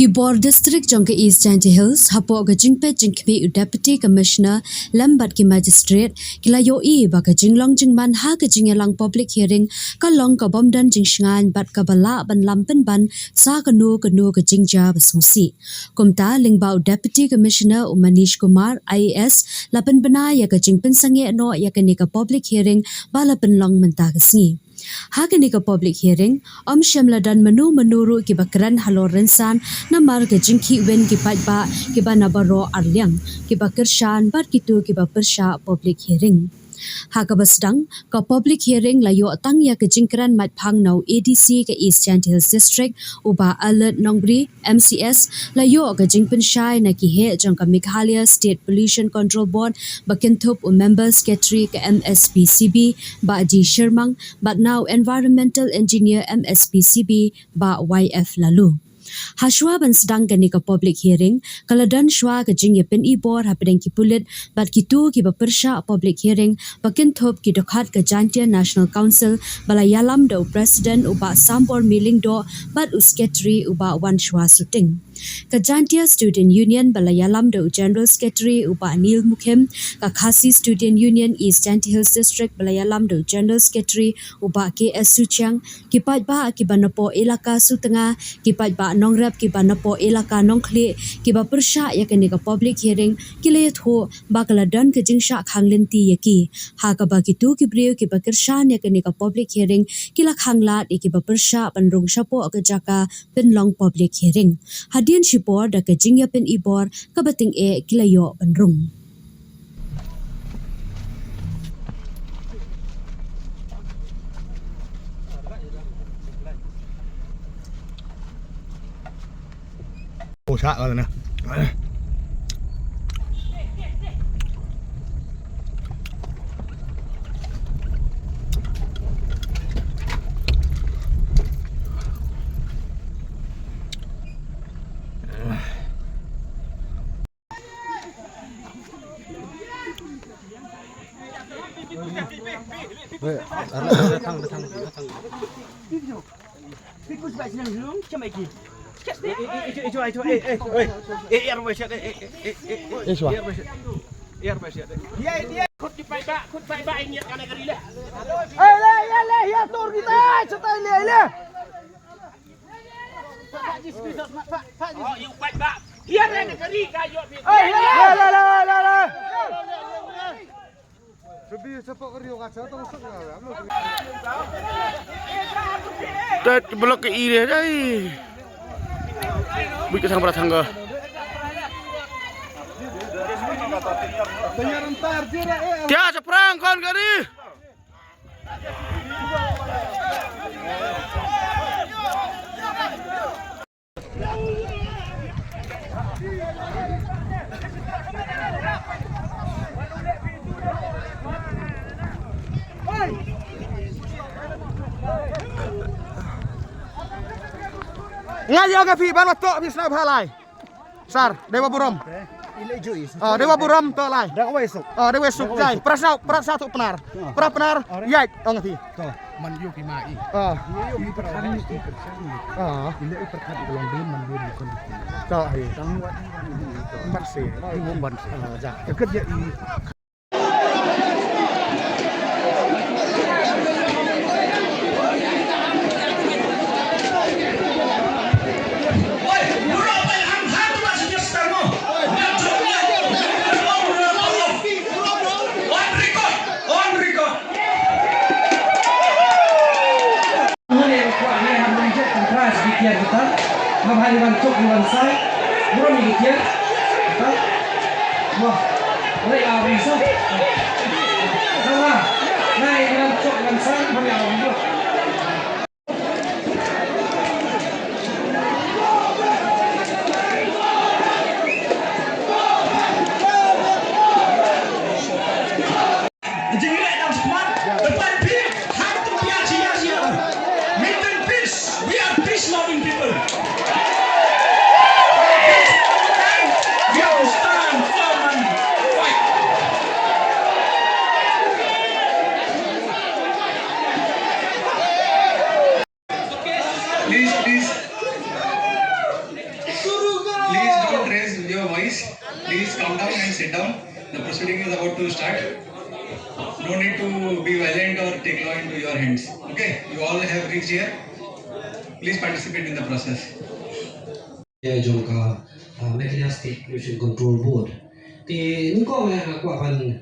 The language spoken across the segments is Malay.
Kibor District Jongke East Jainti Hills hapo ga jingpe jingkmi Deputy Commissioner lambat ki magistrate kilayo I ba ga jinglong jingman ha ga jingelang public hearing ka long ka bomdan jingsngan bat ka bala ban lampen ban sa kanu ga jingja basungsi kumta lingbau Deputy Commissioner Manish Kumar IAS lapen bena ya ga jingpen sange no ya ka public hearing ba lapen long menta gasngi Hakini ka public hearing, Shamla dan menuru ki bakaran halor rensan namar ke jingki wen ki ba ki ba nabaro arliang ki bakershan bar kitu ki persha public hearing. Hakabasdang ka public hearing layo tang ya ke jingkran mat phang nau ADC ke East Jainti Hills District uba alert nongbri MCS layo ka jingpen shai na ki he jang ka Meghalaya State Pollution Control Board bakintup member secretary ke MSPCB ba Ji Shermang but now environmental engineer MSPCB ba YF lalu Hashwa ban sedang gani ka public hearing kaladan shwa ka jing yepen ibor hapedeng ki pulit bat kitu ki bapersha public hearing bakin thop ki dokhat ka Jantia National Council balayalam do president uba sambor miling do bat usketri uba wan shwa suting ka Jantia Student Union balayalam do general secretary uba Anil Mukhem ka Khasi Student Union East Jainti Hills District balayalam do general secretary uba KS Suchang kipat ba ki banapo elaka sutenga kipat ba nongrap ki banapo elaka nongkhle ki ba persha ya ka public hearing kile tho bakala dan ke jingsha khanglenti yaki ha ka ba kitu ki brio ki bakershan ya ka public hearing kila khangla ki ba persha panrung shapo ka jaka penlong public hearing hadin shipor da ka jingya pen ibor ka bating e kilayo panrung Ồ xạ rồi nè. Blok ke iri dai. Bukan sang pratangga. Dia seperang kon kari. Ngaji aga pi ban wato pi snap halai. Sar Dewa Burom. Dewa Burom to lai. Dewa esok. Dewa esok jai. Prasa tu penar. Penar yait ong pi. To man yu ki mai. Yu mi perkan ki persan. Ile i perkan ulang bin man yu kon. To ai tang wat ban se. Yu ban se. Ja. Ket ya i kita mabhari bancok di bansai buron di kian kita wah mulai awal so sama naik bancok bansai mulai awal so Please. No need to be violent or take law into your hands. Okay, you all have reached here. Please participate in the process. Jongka Mekhlia State Pollution Control Board. Thì những con này là quả phần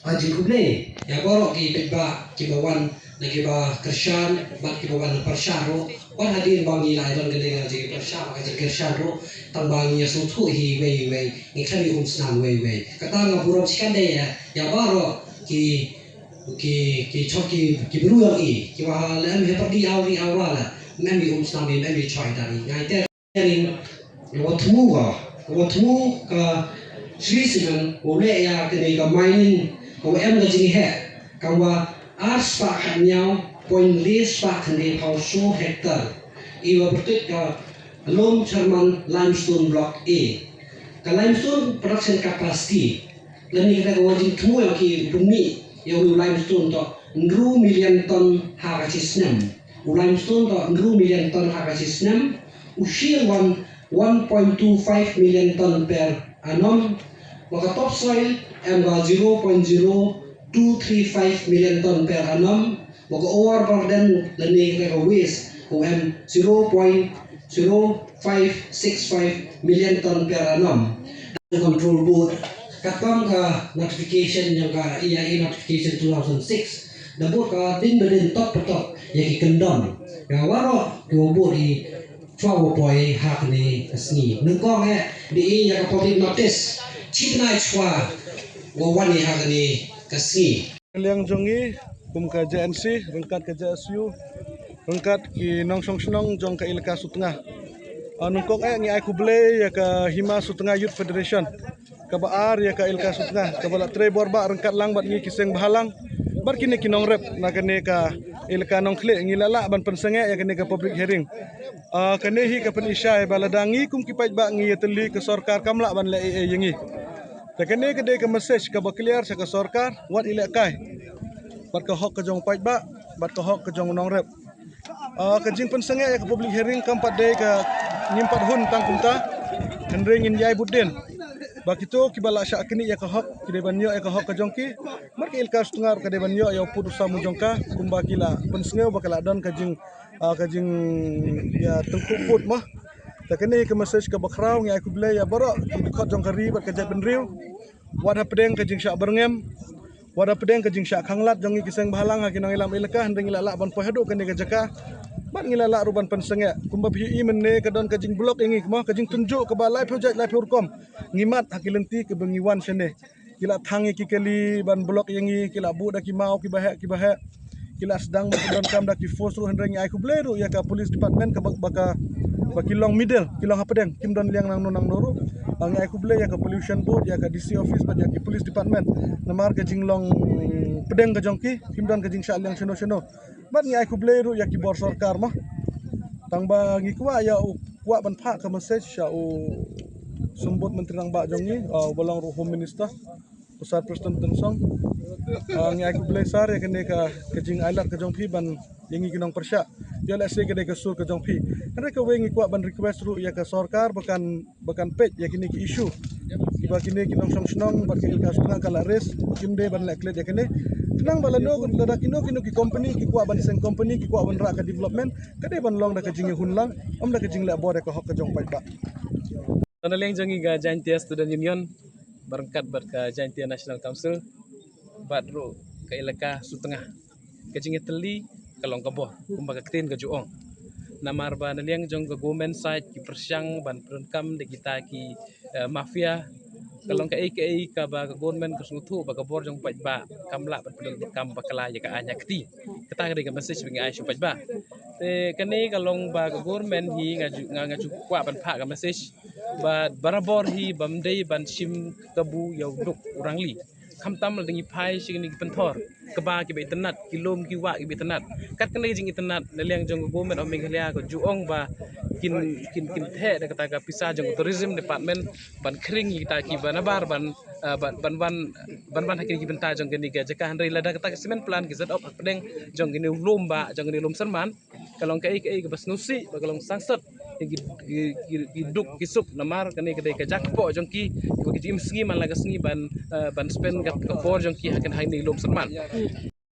Haji Kuble ya borok ki peba ki bawan na ki ba kershan bat ki bawan persyaro wan hadir bangi lai don gele ngaji persyaro ka kershan ro tang bangi ya sutu hi wei ni khari snam wei kata ngaburom sikande ya borok ki choki ki bru yang ki ba lam he pergi awi awala memi snam memi choi dari ngai te ni watmu ka Switzerland oleh ya kene ka mining ko em ga jing he kawa ars pa kanyao point lis pa kane pau so hektar iwa bertit ka long German limestone block A ka limestone production capacity lani kita ko jing tu ya ki bumi ya limestone to 1 million ton ha ka sisnam limestone to 1 million ton ha ka sisnam usia 1.25 million ton per annum maka topsoil MGA 0.0235 million ton per annum maka overburden lani kita waste OM 0.0565 million ton per annum. Control board katam ka notification yang ka IAE notification 2006 the board ka din bedin top yang ikendam yang waro board di Chua boy hak ni asni nengkong di yang public notice Chipnai Chua wawani hak ni kasni Liang jongi kum ka JNC rengkat ke JSU rengkat ki nong song senong jong ka ilka sutengah nungkong ngi ai kuble ya ka hima sutengah youth federation ka baar ya ka ilka sutengah ka bala tre borba rengkat lang bat ngi kiseng bahalang bar kini ki nong rep na kene ka ilka nong khle ngi lala ban pensenge ya kene ka public hearing kene hi ka pen isya baladangi kum ki paj ba ngi teli ke sarkar kamla ban le yengi ta kene ke de ka message ka ba clear sa ka sarkar wat ile kai bat ka hok ka jong paj ba bat ka hok ka jong nong rep ka jing pensenge ya ka public hearing kampat de ka nyimpat hun tang kumta hendring in yai budin bakito kibala sya kini ya ka hok kide banyo ya ka hok ka jongki mar ke ilka stungar ka de banyo ya putu samu jongka kumba kila pensenge bakala dan ka jing ya tengku put mah ta kini ka message ka bakrau ngai ku ble ya baro ki khot jong kari bat ka jat benriu wad ha pedeng ka jing sya berngem wad ha pedeng ka jing sya khanglat jongi kiseng bahalang ha kinang ilam ilka hendring ilala ban pohadu ka ni ka jaka bat ngilala ruban pensenge kumba phi menne ka don ka jing blok ingi kma ka jing tunjuk ka ba live project live urkom ngimat hakilenti ke bengiwan sene kila thangi ki kali ban blok ingi kila bu da ki mau ki bahe kila sedang don kam da ki force ru hendring ai ku bleru ya ka police department ka baka bakilong middle kilong apedeng kim don liang nang nonang noru ngi ai ku ble ya ka pollution board ya ka DC office ba ya ki police department namar ka jing long pedeng ka jongki kim don ka jing sha liang seno bat ngi ai ku ble ru ya ki bor sarkar mah tangba ngi kwa ya kwa ban pha ka message sha sembut menteri nang ba jongi bolong ru home minister pusat presiden tensong ngi ai ku ble sar ya kene ka jing ailat ka jong phi ban yengi kinong persya ya la se ke sur ka jong phi kan ka wengi kwa ban request ru ya ka sarkar bakan page ya kini ki issue iba kini kinong song snong bat kini ka sunga kala res kimde ban la klet ya kene tenang bala no da kino ki company ki kwa ban seng company ki kwa ban ra ka development kade ban long da ka jing hunlang da ka jing la bor ka hok ka jong pai ba Tanaleng jongi ga Jaintia Student Union berangkat berka Jaintia National Council badro ke ilaka sutengah ke jingi teli kalong kabor kumba ka tin ka juong namar ba naliang jong ka government side ki persyang ban perangkam de kita ki mafia kalong ka ka ba ka government ka sutu ba ka bor jong paj ba kamla ban kam bakala ya ka anya kti kita ka message bingi ai paj ba te kani kalong ba ka government hi ngaju kwa ban pha ka message ba barabor hi bamdei ban sim kabu yaw duk urangli kham tam la dingi phai signi penthor keba ki internet kilom ki wa ki internet kat kan jing internet leliang jong government of Meghalaya ko juong ba kin the da kata ka pisa jong tourism department ban kring kita ki banabar ban hakini ki benta jong geni ga jaka handai lada kata semen plan ki zat op pedeng jong geni lomba jong geni lom serman kalong ka bas nusi ba kalong sangsat duk kisuk namar kani kedai kajak po jongki bagi jim sngi man laga sngi ban spen gat ka for jongki akan hai ni lom serman